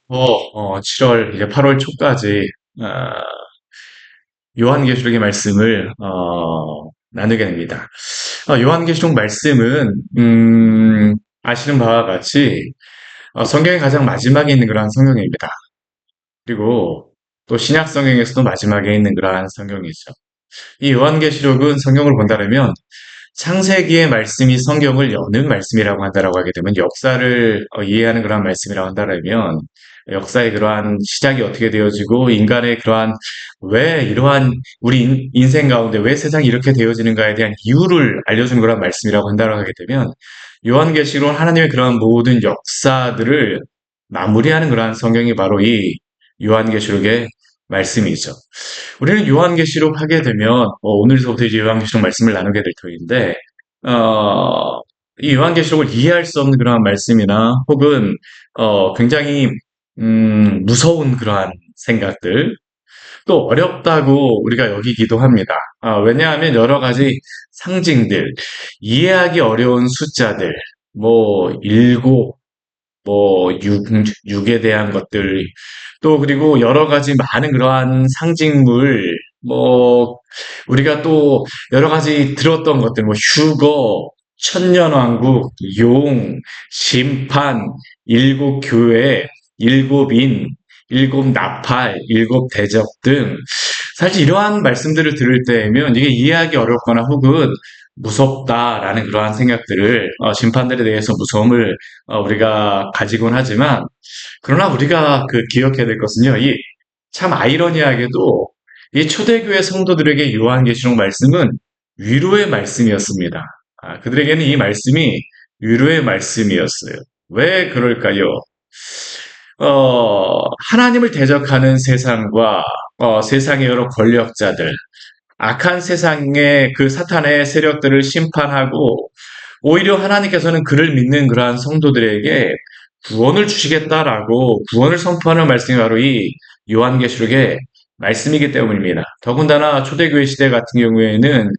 어, 7월, 이제 8월 초까지, 아, 요한계시록의 말씀을, 나누게 됩니다. 요한계시록 말씀은, 아시는 바와 같이, 성경의 가장 마지막에 있는 그러한 성경입니다. 그리고 또 신약 성경에서도 마지막에 있는 그러한 성경이죠. 이 요한계시록은 성경을 본다면 창세기의 말씀이 성경을 여는 말씀이라고 한다라고 하게 되면 역사를 이해하는 그러한 말씀이라고 한다면 역사의 그러한 시작이 어떻게 되어지고 인간의 그러한 왜 이러한 우리 인생 가운데 왜 세상이 이렇게 되어지는가에 대한 이유를 알려주는 그러한 말씀이라고 한다라고 하게 되면 요한계시록은 하나님의 그러한 모든 역사들을 마무리하는 그러한 성경이 바로 이 요한계시록의 말씀이죠. 우리는 요한계시록 하게 되면 오늘서부터 이제 요한계시록 말씀을 나누게 될 터인데 이 요한계시록을 이해할 수 없는 그러한 말씀이나 혹은 굉장히 무서운 그러한 생각들 또 어렵다고 우리가 여기기도 합니다. 왜냐하면 여러 가지 상징들, 이해하기 어려운 숫자들, 일곱, 육에 대한 것들, 또 그리고 여러 가지 많은 그러한 상징물, 우리가 또 여러 가지 들었던 것들, 휴거, 천년왕국, 용, 심판, 일곱 교회, 일곱 인, 일곱 나팔, 일곱 대접 등, 사실 이러한 말씀들을 들을 때면 이게 이해하기 어렵거나 혹은 무섭다라는 그러한 생각들을, 심판들에 대해서 무서움을 우리가 가지곤 하지만, 그러나 우리가 기억해야 될 것은요, 참 아이러니하게도 이 초대교회 성도들에게 요한계시록 말씀은 위로의 말씀이었습니다. 그들에게는 이 말씀이 위로의 말씀이었어요. 왜 그럴까요? 하나님을 대적하는 세상과 세상의 여러 권력자들, 악한 세상의 그 사탄의 세력들을 심판하고 오히려 하나님께서는 그를 믿는 그러한 성도들에게 구원을 주시겠다라고 구원을 선포하는 말씀이 바로 이 요한계시록의 말씀이기 때문입니다. 더군다나 초대교회 시대 같은 경우에는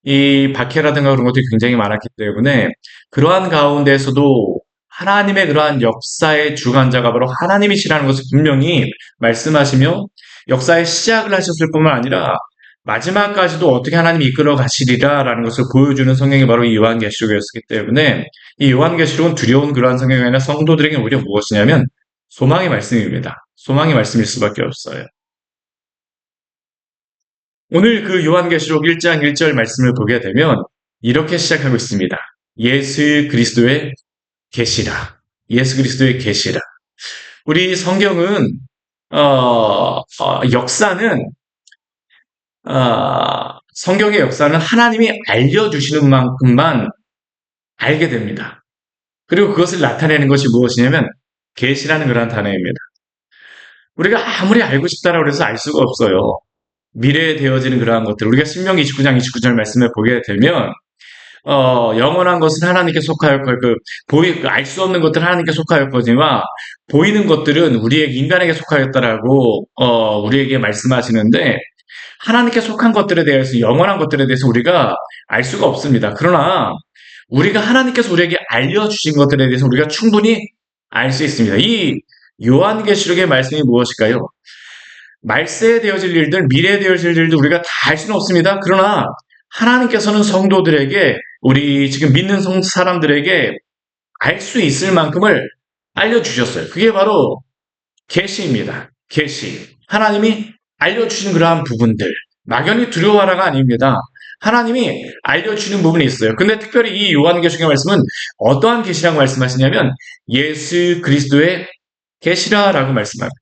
이 박해라든가 그런 것들이 굉장히 많았기 때문에 그러한 가운데서도 하나님의 그러한 역사의 주관자가 바로 하나님이시라는 것을 분명히 말씀하시며 역사의 시작을 하셨을 뿐만 아니라 마지막까지도 어떻게 하나님이 이끌어 가시리라라는 것을 보여주는 성경이 바로 이 요한계시록이었기 때문에 이 요한계시록은 두려운 그러한 성경이 아니라 성도들에게 오히려 무엇이냐면 소망의 말씀입니다. 소망의 말씀일 수밖에 없어요. 오늘 요한계시록 1장 1절 말씀을 보게 되면 이렇게 시작하고 있습니다. 예수 그리스도의 계시라. 예수 그리스도의 계시라. 우리 성경은 역사는 성경의 역사는 하나님이 알려주시는 만큼만 알게 됩니다. 그리고 그것을 나타내는 것이 무엇이냐면 계시라는 그러한 단어입니다. 우리가 아무리 알고 싶다라고 해서 알 수가 없어요. 미래에 되어지는 그러한 것들. 우리가 신명기 29장 29절 말씀을 보게 되면 영원한 것은 하나님께 속하였고 알 수 없는 것들은 하나님께 속하였거니와 보이는 것들은 인간에게 속하였다라고 우리에게 말씀하시는데 하나님께 속한 것들에 대해서 영원한 것들에 대해서 우리가 알 수가 없습니다. 그러나 우리가 하나님께서 우리에게 알려주신 것들에 대해서 우리가 충분히 알 수 있습니다. 이 요한계시록의 말씀이 무엇일까요? 말세에 되어질 일들, 미래에 되어질 일들 우리가 다 알 수는 없습니다. 그러나 하나님께서는 성도들에게 우리 지금 믿는 사람들에게 알 수 있을 만큼을 알려주셨어요. 그게 바로 계시입니다. 계시. 하나님이 알려주신 그러한 부분들. 막연히 두려워하라가 아닙니다. 하나님이 알려주시는 부분이 있어요. 근데 특별히 이 요한계시록의 말씀은 어떠한 계시라고 말씀하시냐면 예수 그리스도의 계시라라고 말씀합니다.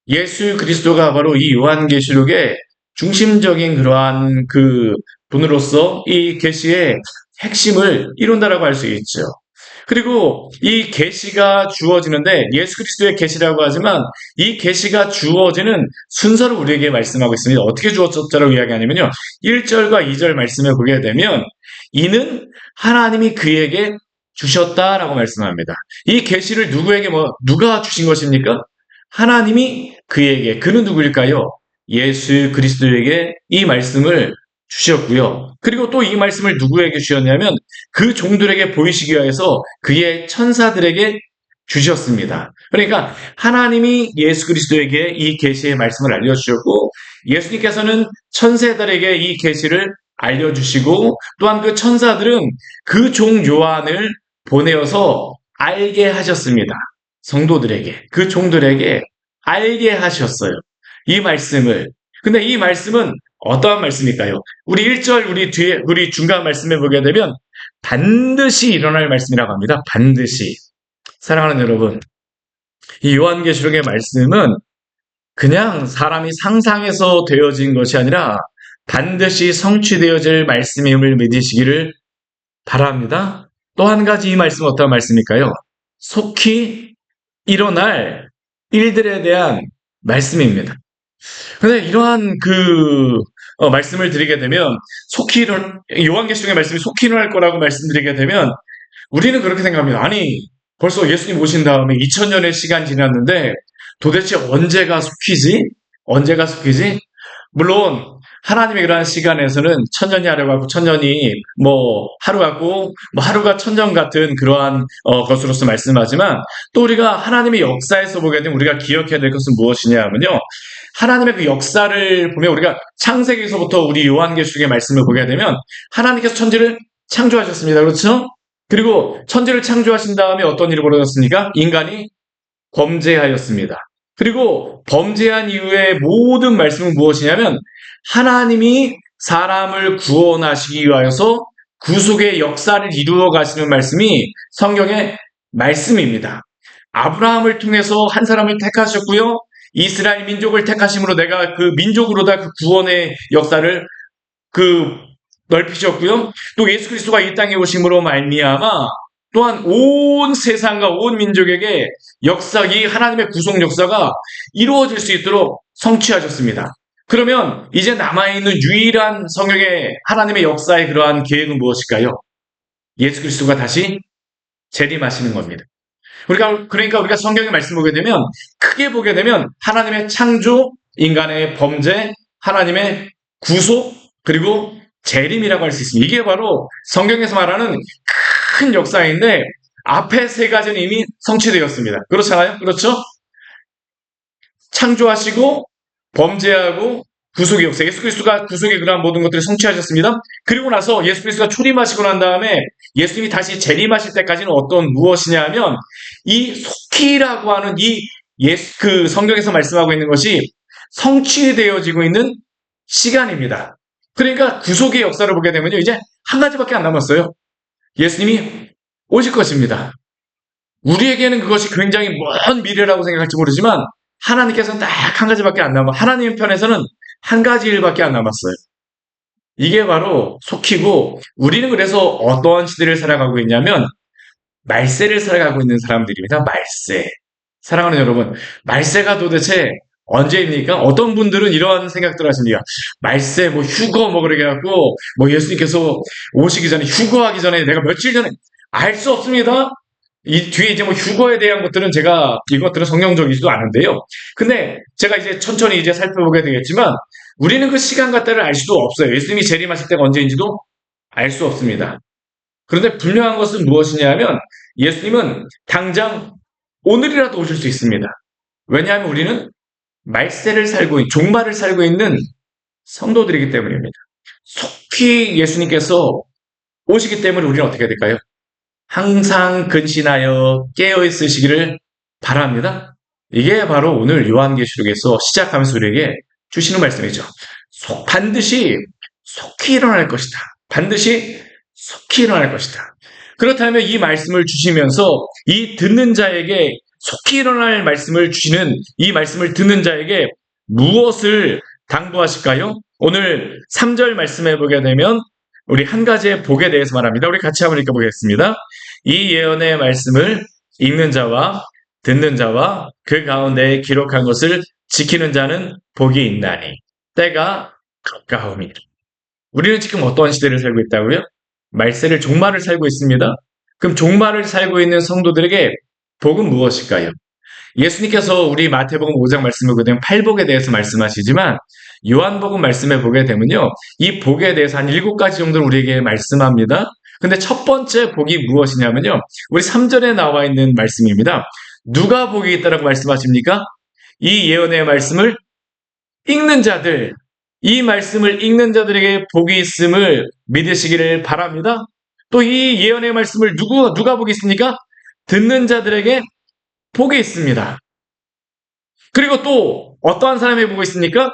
예수 그리스도가 바로 이 요한계시록의 중심적인 그러한 분으로서 이 계시의 핵심을 이룬다라고 할 수 있죠. 그리고 이 계시가 주어지는데 예수 그리스도의 계시라고 하지만 이 계시가 주어지는 순서를 우리에게 말씀하고 있습니다. 어떻게 주어졌다라고 이야기하냐면요. 1절과 2절 말씀을 보게 되면 이는 하나님이 그에게 주셨다라고 말씀합니다. 이 계시를 누구에게 누가 주신 것입니까? 하나님이 그에게, 그는 누구일까요? 예수 그리스도에게 이 말씀을 주셨고요. 그리고 또 이 말씀을 누구에게 주셨냐면 그 종들에게 보이시기 위해서 그의 천사들에게 주셨습니다. 그러니까 하나님이 예수 그리스도에게 이 계시의 말씀을 알려주셨고 예수님께서는 천사들에게 이 계시를 알려주시고 또한 그 천사들은 그 종 요한을 보내어서 알게 하셨습니다. 성도들에게, 그 종들에게 알게 하셨어요. 이 말씀을. 근데 이 말씀은 어떠한 말씀일까요? 우리 1절, 우리 중간 말씀에 보게 되면 반드시 일어날 말씀이라고 합니다. 반드시. 사랑하는 여러분, 이 요한계시록의 말씀은 그냥 사람이 상상해서 되어진 것이 아니라 반드시 성취되어질 말씀임을 믿으시기를 바랍니다. 또 한 가지 이 말씀은 어떤 말씀일까요? 속히 일어날 일들에 대한 말씀입니다. 근데 이러한 말씀을 드리게 되면 요한계시록의 말씀이 속히 일어날 거라고 말씀드리게 되면 우리는 그렇게 생각합니다. 아니, 벌써 예수님 오신 다음에 2000년의 시간이 지났는데 도대체 언제가 속히지? 언제가 속히지? 물론 하나님의 그러한 시간에서는 천년이 하루 같고 천년이 하루 같고 하루가 천년 같은 그러한 것으로서 말씀하지만 또 우리가 하나님의 역사에서 보게 되면 우리가 기억해야 될 것은 무엇이냐 하면요. 하나님의 그 역사를 보면 우리가 창세기에서부터 우리 요한계시록의 말씀을 보게 되면 하나님께서 천지를 창조하셨습니다. 그렇죠? 그리고 천지를 창조하신 다음에 어떤 일이 벌어졌습니까? 인간이 범죄하였습니다. 그리고 범죄한 이후에 모든 말씀은 무엇이냐면 하나님이 사람을 구원하시기 위하여서 구속의 역사를 이루어 가시는 말씀이 성경의 말씀입니다. 아브라함을 통해서 한 사람을 택하셨고요. 이스라엘 민족을 택하심으로 내가 그 민족으로다 그 구원의 역사를 넓히셨고요. 또 예수 그리스도가 이 땅에 오심으로 말미암아 또한 온 세상과 온 민족에게 이 하나님의 구속 역사가 이루어질 수 있도록 성취하셨습니다. 그러면 이제 남아있는 유일한 성경의 하나님의 역사의 그러한 계획은 무엇일까요? 예수 그리스도가 다시 재림하시는 겁니다. 그러니까 우리가 성경의 말씀 보게 되면 크게 보게 되면 하나님의 창조, 인간의 범죄, 하나님의 구속, 그리고 재림이라고 할 수 있습니다. 이게 바로 성경에서 말하는 큰 역사인데 앞에 세 가지는 이미 성취되었습니다. 그렇잖아요? 그렇죠? 창조하시고 범죄하고 구속의 역사, 예수 그리스도가 구속의 그러한 모든 것들을 성취하셨습니다. 그리고 나서 예수 그리스도가 초림하시고 난 다음에 예수님이 다시 재림하실 때까지는 무엇이냐 하면 이 속히라고 하는 성경에서 말씀하고 있는 것이 성취되어지고 있는 시간입니다. 그러니까 구속의 역사를 보게 되면요, 이제 한 가지밖에 안 남았어요. 예수님이 오실 것입니다. 우리에게는 그것이 굉장히 먼 미래라고 생각할지 모르지만 하나님께서는 딱 한 가지밖에 안 남아. 하나님 편에서는 한 가지 일밖에 안 남았어요. 이게 바로 속히고 우리는 그래서 어떠한 시대를 살아가고 있냐면 말세를 살아가고 있는 사람들입니다. 말세. 사랑하는 여러분, 말세가 도대체 언제입니까? 어떤 분들은 이러한 생각들을 하십니다. 말세, 휴거, 그러게 갖고, 예수님께서 오시기 전에, 휴거하기 전에, 내가 며칠 전에, 알 수 없습니다. 이 뒤에 이제 휴거에 대한 것들은 이것들은 성경적이지도 않은데요. 근데 제가 이제 천천히 이제 살펴보게 되겠지만, 우리는 그 시간 같다를 알 수도 없어요. 예수님이 재림하실 때가 언제인지도 알 수 없습니다. 그런데 분명한 것은 무엇이냐면, 예수님은 당장 오늘이라도 오실 수 있습니다. 왜냐하면 우리는 종말을 살고 있는 성도들이기 때문입니다. 속히 예수님께서 오시기 때문에 우리는 어떻게 해야 될까요? 항상 근신하여 깨어있으시기를 바랍니다. 이게 바로 오늘 요한계시록에서 시작하면서 우리에게 주시는 말씀이죠. 반드시 속히 일어날 것이다. 반드시 속히 일어날 것이다. 그렇다면 이 말씀을 주시면서 이 듣는 자에게 속히 일어날 말씀을 주시는 이 말씀을 듣는 자에게 무엇을 당부하실까요? 오늘 3절 말씀해 보게 되면 우리 한 가지의 복에 대해서 말합니다. 우리 같이 한번 읽어보겠습니다. 이 예언의 말씀을 읽는 자와 듣는 자와 그 가운데에 기록한 것을 지키는 자는 복이 있나니 때가 가까움이라. 우리는 지금 어떠한 시대를 살고 있다고요? 종말을 살고 있습니다. 그럼 종말을 살고 있는 성도들에게 복은 무엇일까요? 예수님께서 우리 마태복음 5장 말씀을 보게 되면 팔복에 대해서 말씀하시지만 요한복음 말씀에 보게 되면요, 이 복에 대해서 한 7가지 정도를 우리에게 말씀합니다. 근데 첫 번째 복이 무엇이냐면요. 우리 3절에 나와 있는 말씀입니다. 누가 복이 있다라고 말씀하십니까? 이 예언의 말씀을 읽는 자들, 이 말씀을 읽는 자들에게 복이 있음을 믿으시기를 바랍니다. 또 이 예언의 말씀을 누가 복이 있습니까? 듣는 자들에게 복이 있습니다. 그리고 또 어떠한 사람이 복이 있습니까?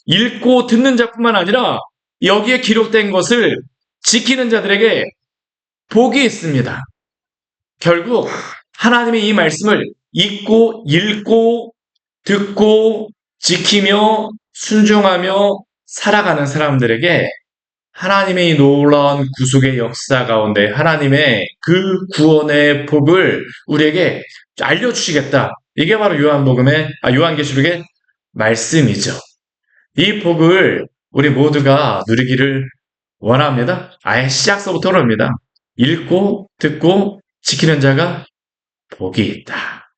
읽고 듣는 자뿐만 아니라 여기에 기록된 것을 지키는 자들에게 복이 있습니다. 결국 하나님의 이 말씀을 읽고 듣고 지키며 순종하며 살아가는 사람들에게 하나님의 이 놀라운 구속의 역사 가운데 하나님의 그 구원의 복을 우리에게 알려주시겠다. 이게 바로 요한계시록의 말씀이죠. 이 복을 우리 모두가 누리기를 원합니다. 아예 시작서부터입니다. 읽고 듣고 지키는 자가 복이 있다.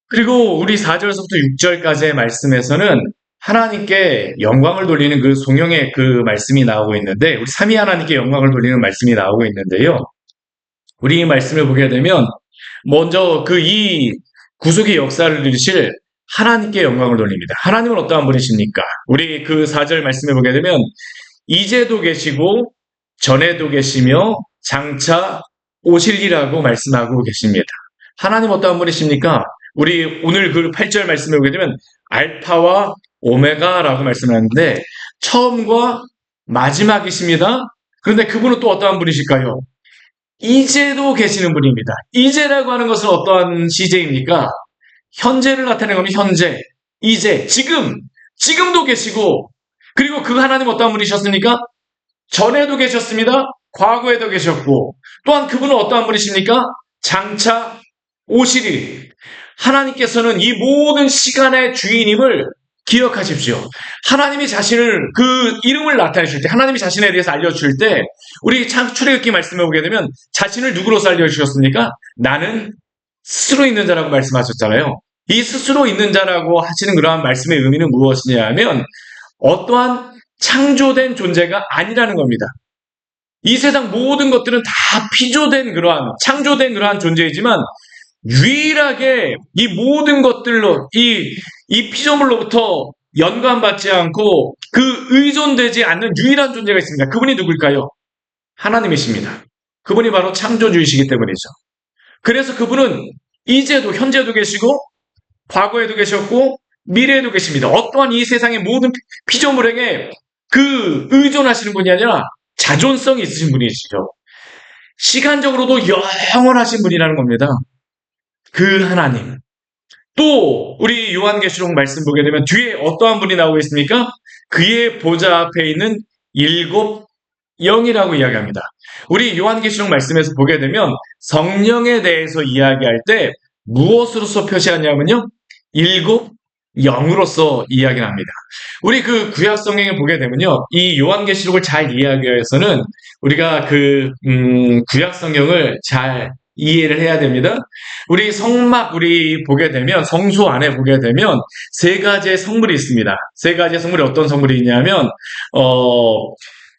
그리고 우리 4절서부터 6절까지의 말씀에서는 하나님께 영광을 돌리는 그 송영의 그 말씀이 나오고 있는데, 우리 삼위 하나님께 영광을 돌리는 말씀이 나오고 있는데요. 우리 이 말씀을 보게 되면 먼저 이 구속의 역사를 이루실 하나님께 영광을 돌립니다. 하나님은 어떠한 분이십니까? 우리 그 4절 말씀을 보게 되면 이제도 계시고 전에도 계시며 장차 오실이라고 말씀하고 계십니다. 하나님 어떠한 분이십니까? 우리 오늘 그 8절 말씀을 보게 되면 알파와 오메가라고 말씀하는데 처음과 마지막이십니다. 그런데 그분은 또 어떠한 분이실까요? 이제도 계시는 분입니다. 이제라고 하는 것은 어떠한 시제입니까? 현재를 나타내는 겁니다. 현재, 이제, 지금도 계시고, 그리고 그 하나님 어떠한 분이셨습니까? 전에도 계셨습니다. 과거에도 계셨고, 또한 그분은 어떠한 분이십니까? 장차 오시리. 하나님께서는 이 모든 시간의 주인임을 기억하십시오. 하나님이 자신을 그 이름을 나타내실 때, 하나님이 자신에 대해서 알려주실 때, 우리 출애굽기 말씀을 보게 되면 자신을 누구로서 알려주셨습니까? 나는 스스로 있는 자라고 말씀하셨잖아요. 이 스스로 있는 자라고 하시는 그러한 말씀의 의미는 무엇이냐 하면 어떠한 창조된 존재가 아니라는 겁니다. 이 세상 모든 것들은 다 창조된 그러한 존재이지만 유일하게 이 모든 것들로 이 피조물로부터 연관받지 않고 그 의존되지 않는 유일한 존재가 있습니다. 그분이 누굴까요? 하나님이십니다. 그분이 바로 창조주이시기 때문이죠. 그래서 그분은 이제도 현재도 계시고 과거에도 계셨고 미래에도 계십니다. 어떠한 이 세상의 모든 피조물에게 그 의존하시는 분이 아니라 자존성이 있으신 분이시죠. 시간적으로도 영원하신 분이라는 겁니다. 그 하나님. 또 우리 요한계시록 말씀 보게 되면 뒤에 어떠한 분이 나오고 있습니까? 그의 보좌 앞에 있는 7 영이라고 이야기합니다. 우리 요한계시록 말씀에서 보게 되면 성령에 대해서 이야기할 때 무엇으로서 표시하냐면요. 7 영으로서 이야기를 합니다. 우리 그 구약 성경에 보게 되면요. 이 요한계시록을 잘 이해하기 위해서는 우리가 구약 성경을 잘 이해를 해야 됩니다. 우리 보게 되면 성소 안에 보게 되면 3가지의 성물이 있습니다. 3가지의 성물이 어떤 성물이 있냐면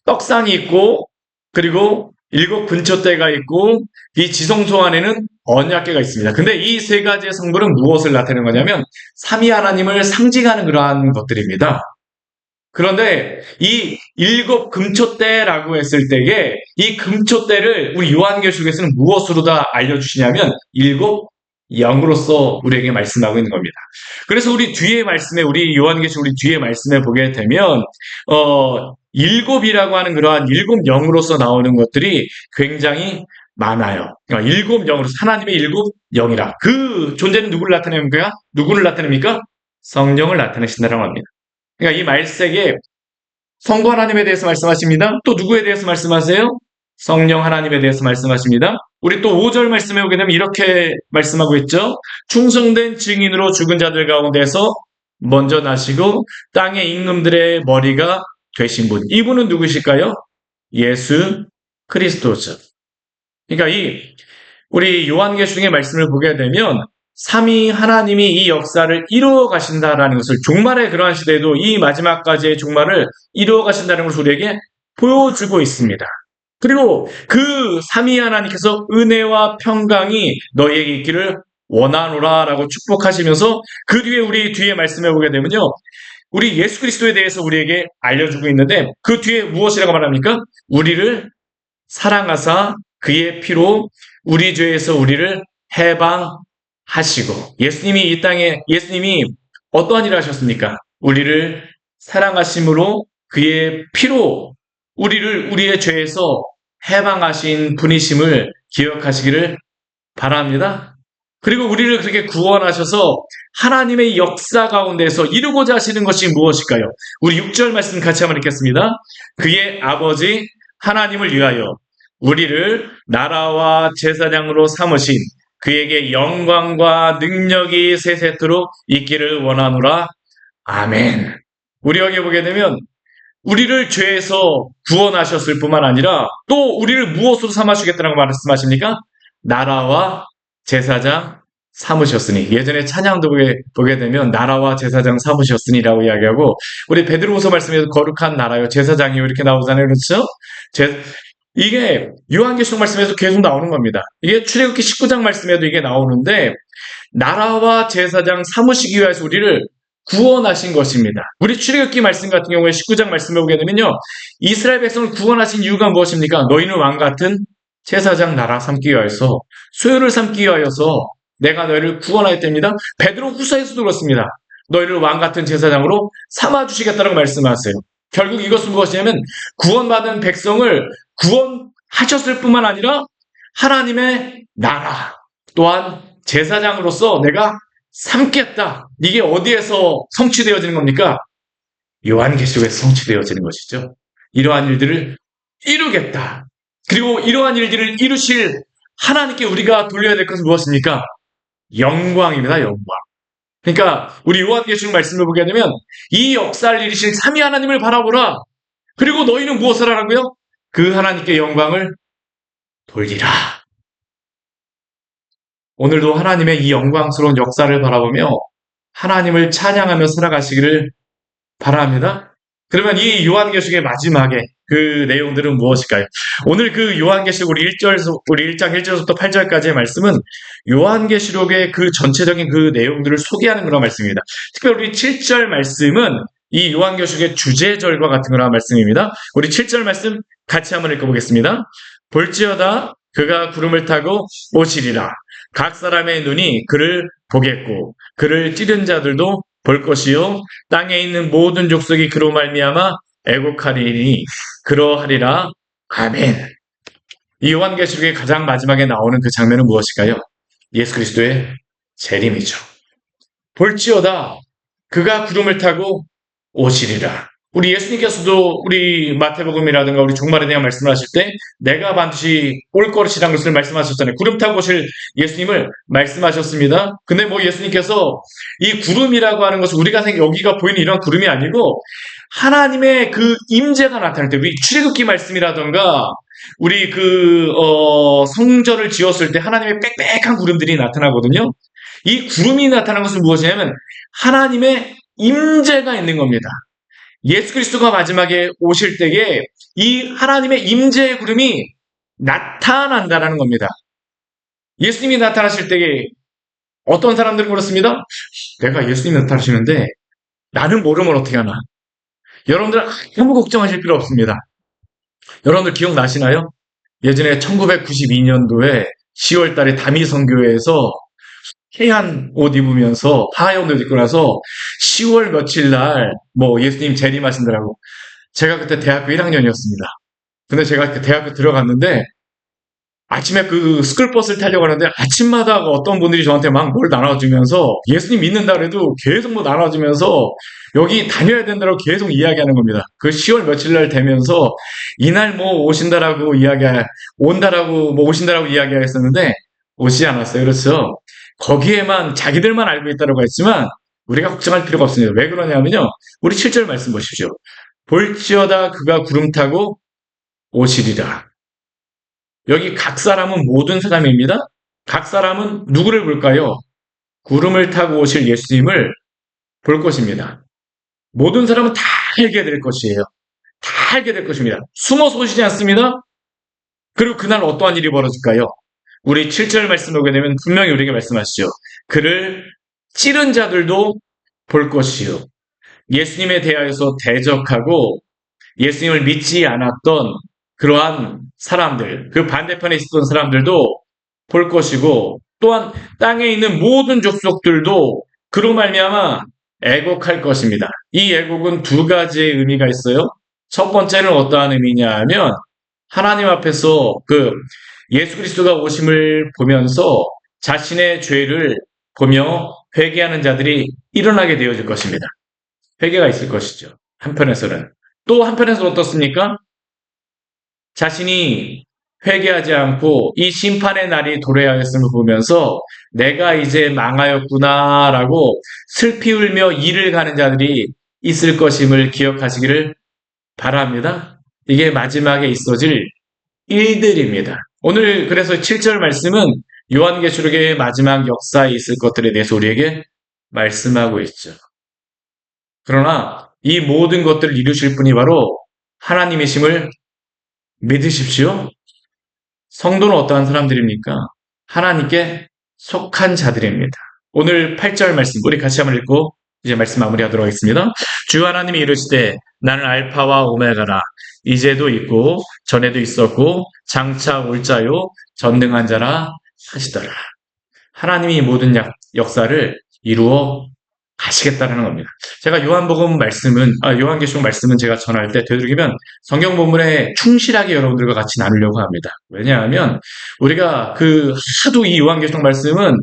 떡상이 있고 그리고 7 근처대가 있고 이 지성소 안에는 언약궤가 있습니다. 근데 이 3가지의 성물은 무엇을 나타내는 거냐면 삼위 하나님을 상징하는 그러한 것들입니다. 그런데 이 7 금초대라고 했을 때에 이 금초대를 우리 요한계시록에서는 무엇으로 다 알려주시냐면 7 영으로서 우리에게 말씀하고 있는 겁니다. 그래서 우리 요한계시록 뒤에 말씀에 보게 되면 7이라고 하는 그러한 7 영으로서 나오는 것들이 굉장히 많아요. 7 영으로서 하나님의 7 영이라. 그 존재는 누구를 나타냅니까? 성령을 나타내신다고 합니다. 그러니까 이 말세에 성부 하나님에 대해서 말씀하십니다. 또 누구에 대해서 말씀하세요? 성령 하나님에 대해서 말씀하십니다. 우리 또 5절 말씀에 오게 되면 이렇게 말씀하고 있죠. 충성된 증인으로 죽은 자들 가운데서 먼저 나시고 땅의 임금들의 머리가 되신 분. 이분은 누구실까요? 예수 그리스도죠. 그러니까 우리 요한계시록의 말씀을 보게 되면 삼위 하나님이 이 역사를 이루어 가신다라는 것을 종말의 그러한 시대에도 이 마지막까지의 종말을 이루어 가신다는 것을 우리에게 보여주고 있습니다. 그리고 그 삼위 하나님께서 은혜와 평강이 너희에게 있기를 원하노라 라고 축복하시면서 그 뒤에 우리 뒤에 말씀해 보게 되면요. 우리 예수 그리스도에 대해서 우리에게 알려주고 있는데 그 뒤에 무엇이라고 말합니까? 우리를 사랑하사 그의 피로 우리 죄에서 우리를 해방하시고 예수님이 이 땅에 예수님이 어떠한 일을 하셨습니까? 우리를 사랑하심으로 그의 피로 우리를 우리의 죄에서 해방하신 분이심을 기억하시기를 바랍니다. 그리고 우리를 그렇게 구원하셔서 하나님의 역사 가운데서 이루고자 하시는 것이 무엇일까요? 우리 6절 말씀 같이 한번 읽겠습니다. 그의 아버지 하나님을 위하여 우리를 나라와 제사장으로 삼으신 그에게 영광과 능력이 세세토록 있기를 원하노라. 아멘. 우리 여기 보게 되면 우리를 죄에서 구원하셨을 뿐만 아니라 또 우리를 무엇으로 삼아주겠다는 거 말씀하십니까? 나라와 제사장 삼으셨으니. 예전에 찬양도 보게 되면 나라와 제사장 삼으셨으니라고 이야기하고 우리 베드로후서 말씀에서 거룩한 나라요 제사장이요 이렇게 나오잖아요. 그렇죠? 이게 요한계시록 말씀에서 계속 나오는 겁니다. 이게 출애굽기 19장 말씀에도 이게 나오는데 나라와 제사장 삼으시기 위해서 우리를 구원하신 것입니다. 우리 출애굽기 말씀 같은 경우에 19장 말씀을 보게 되면요. 이스라엘 백성을 구원하신 이유가 무엇입니까? 너희는 왕같은 제사장 나라 삼기 위하여서 소유를 삼기 위하여서 내가 너희를 구원하였답니다. 베드로 후서에서도 그렇습니다. 너희를 왕같은 제사장으로 삼아주시겠다고 말씀하세요. 결국 이것은 무엇이냐면 구원받은 백성을 구원하셨을 뿐만 아니라 하나님의 나라 또한 제사장으로서 내가 삼겠다. 이게 어디에서 성취되어지는 겁니까? 요한계시록에서 성취되어지는 것이죠. 이러한 일들을 이루겠다. 그리고 이러한 일들을 이루실 하나님께 우리가 돌려야 될 것은 무엇입니까? 영광입니다. 영광. 그러니까 우리 요한계시록 말씀을 보게 되면 이 역사를 이루신 삼위 하나님을 바라보라. 그리고 너희는 무엇을 하라고요? 그 하나님께 영광을 돌리라. 오늘도 하나님의 이 영광스러운 역사를 바라보며 하나님을 찬양하며 살아가시기를 바랍니다. 그러면 이 요한계시록의 마지막에 그 내용들은 무엇일까요? 오늘 그 요한계시록 우리 1장 1절부터 8절까지의 말씀은 요한계시록의 그 전체적인 그 내용들을 소개하는 그런 말씀입니다. 특별히 우리 7절 말씀은 이 요한계시록의 주제절과 같은 그런 말씀입니다. 우리 7절 말씀 같이 한번 읽어보겠습니다. 볼지어다 그가 구름을 타고 오시리라. 각 사람의 눈이 그를 보겠고 그를 찌른 자들도 볼 것이요 땅에 있는 모든 족속이 그로 말미암아 애곡하리니 그러하리라. 아멘. 이 요한계시록의 가장 마지막에 나오는 그 장면은 무엇일까요? 예수 그리스도의 재림이죠. 볼지어다 그가 구름을 타고 오시리라. 우리 예수님께서도 우리 마태복음이라든가 우리 종말에 대한 말씀을 하실 때 내가 반드시 올 것이라는 것을 말씀하셨잖아요. 구름 타고 오실 예수님을 말씀하셨습니다. 근데 뭐 예수님께서 이 구름이라고 하는 것은 우리가 여기가 보이는 이런 구름이 아니고 하나님의 그 임재가 나타날 때 우리 출애굽기 말씀이라든가 우리 성전을 지었을 때 하나님의 빽빽한 구름들이 나타나거든요. 이 구름이 나타나는 것은 무엇이냐면 하나님의 임재가 있는 겁니다. 예수 그리스도가 마지막에 오실 때에 이 하나님의 임재의 구름이 나타난다라는 겁니다. 예수님이 나타나실 때에 어떤 사람들은 그렇습니다. 내가 예수님이 나타나시는데 나는 모르면 어떻게 하나. 여러분들 아무 걱정하실 필요 없습니다. 여러분들 기억나시나요? 예전에 1992년도에 10월 달에 다미선교회에서 하얀 옷 입으면서 하얀 옷 입고 나서 10월 며칠 날 예수님 재림하신다라고. 제가 그때 대학교 1학년이었습니다. 근데 제가 그 대학교 들어갔는데 아침에 그 스쿨버스를 타려고 하는데 아침마다 어떤 분들이 저한테 막 뭘 나눠주면서 예수님 믿는다 그래도 계속 나눠주면서 여기 다녀야 된다고 계속 이야기하는 겁니다. 그 10월 며칠 날 되면서 이날 오신다라고 오신다라고 이야기했었는데 오시지 않았어요. 그렇죠? 거기에만 자기들만 알고 있다고 했지만 우리가 걱정할 필요가 없습니다. 왜 그러냐면요. 우리 7절 말씀 보십시오. 볼지어다 그가 구름 타고 오시리라. 여기 각 사람은 모든 사람입니다. 각 사람은 누구를 볼까요? 구름을 타고 오실 예수님을 볼 것입니다. 모든 사람은 다 알게 될 것이에요. 다 알게 될 것입니다. 숨어서 오시지 않습니다. 그리고 그날 어떠한 일이 벌어질까요? 우리 7절 말씀 보게 되면 분명히 우리에게 말씀하시죠. 그를 찌른 자들도 볼 것이요. 예수님에 대하여서 대적하고 예수님을 믿지 않았던 그러한 사람들, 그 반대편에 있었던 사람들도 볼 것이고, 또한 땅에 있는 모든 족속들도 그로 말미암아 애곡할 것입니다. 이 애곡은 두 가지의 의미가 있어요. 첫 번째는 어떠한 의미냐 하면 하나님 앞에서 그 예수 그리스도가 오심을 보면서 자신의 죄를 보며 회개하는 자들이 일어나게 되어질 것입니다. 회개가 있을 것이죠. 한편에서는. 또 한편에서는 어떻습니까? 자신이 회개하지 않고 이 심판의 날이 도래하였음을 보면서 내가 이제 망하였구나라고 슬피 울며 이를 가는 자들이 있을 것임을 기억하시기를 바랍니다. 이게 마지막에 있어질 일들입니다. 오늘 그래서 7절 말씀은 요한계시록의 마지막 역사에 있을 것들에 대해서 우리에게 말씀하고 있죠. 그러나 이 모든 것들을 이루실 분이 바로 하나님이심을 믿으십시오. 성도는 어떠한 사람들입니까? 하나님께 속한 자들입니다. 오늘 8절 말씀 우리 같이 한번 읽고 이제 말씀 마무리하도록 하겠습니다. 주 하나님이 이르시되 나는 알파와 오메가라 이제도 있고 전에도 있었고 장차 올 자요 전능한 자라 하시더라. 하나님이 모든 역사를 이루어 가시겠다는 겁니다. 제가 요한복음 말씀은, 요한계시록 말씀은 제가 전할 때 되도록이면 성경 본문에 충실하게 여러분들과 같이 나누려고 합니다. 왜냐하면 우리가 하도 이 요한계시록 말씀은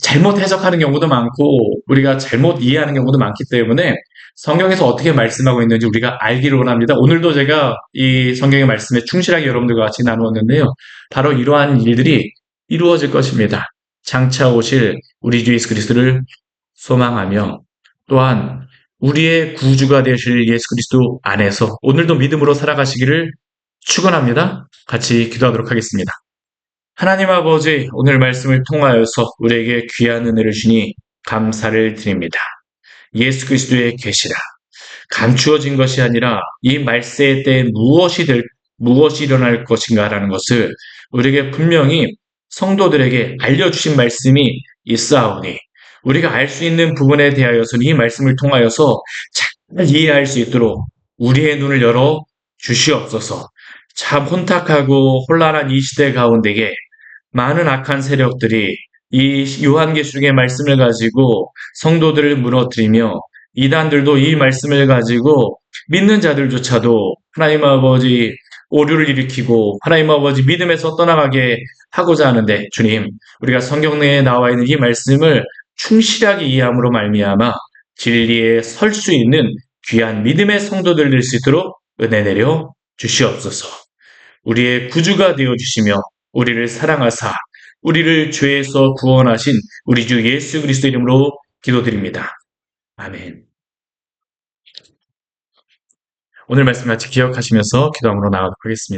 잘못 해석하는 경우도 많고 우리가 잘못 이해하는 경우도 많기 때문에 성경에서 어떻게 말씀하고 있는지 우리가 알기를 원합니다. 오늘도 제가 이 성경의 말씀에 충실하게 여러분들과 같이 나누었는데요. 바로 이러한 일들이 이루어질 것입니다. 장차 오실 우리 주 예수 그리스도를 소망하며 또한 우리의 구주가 되실 예수 그리스도 안에서 오늘도 믿음으로 살아가시기를 축원합니다. 같이 기도하도록 하겠습니다. 하나님 아버지, 오늘 말씀을 통하여서 우리에게 귀한 은혜를 주니 감사를 드립니다. 예수 그리스도의 계시라 감추어진 것이 아니라 이 말세의 때에 무엇이 일어날 것인가라는 것을 우리에게 분명히 성도들에게 알려주신 말씀이 있사오니 우리가 알 수 있는 부분에 대하여서는 이 말씀을 통하여서 잘 이해할 수 있도록 우리의 눈을 열어 주시옵소서. 참 혼탁하고 혼란한 이 시대 가운데에 많은 악한 세력들이 이 요한계시록의 말씀을 가지고 성도들을 무너뜨리며 이단들도 이 말씀을 가지고 믿는 자들조차도 하나님 아버지 오류를 일으키고 하나님 아버지 믿음에서 떠나가게 하고자 하는데 주님 우리가 성경 내에 나와 있는 이 말씀을 충실하게 이해함으로 말미암아 진리에 설 수 있는 귀한 믿음의 성도들 될 수 있도록 은혜 내려 주시옵소서. 우리의 구주가 되어주시며 우리를 사랑하사 우리를 죄에서 구원하신 우리 주 예수 그리스도 이름으로 기도드립니다. 아멘. 오늘 말씀 같이 기억하시면서 기도함으로 나가도록 하겠습니다.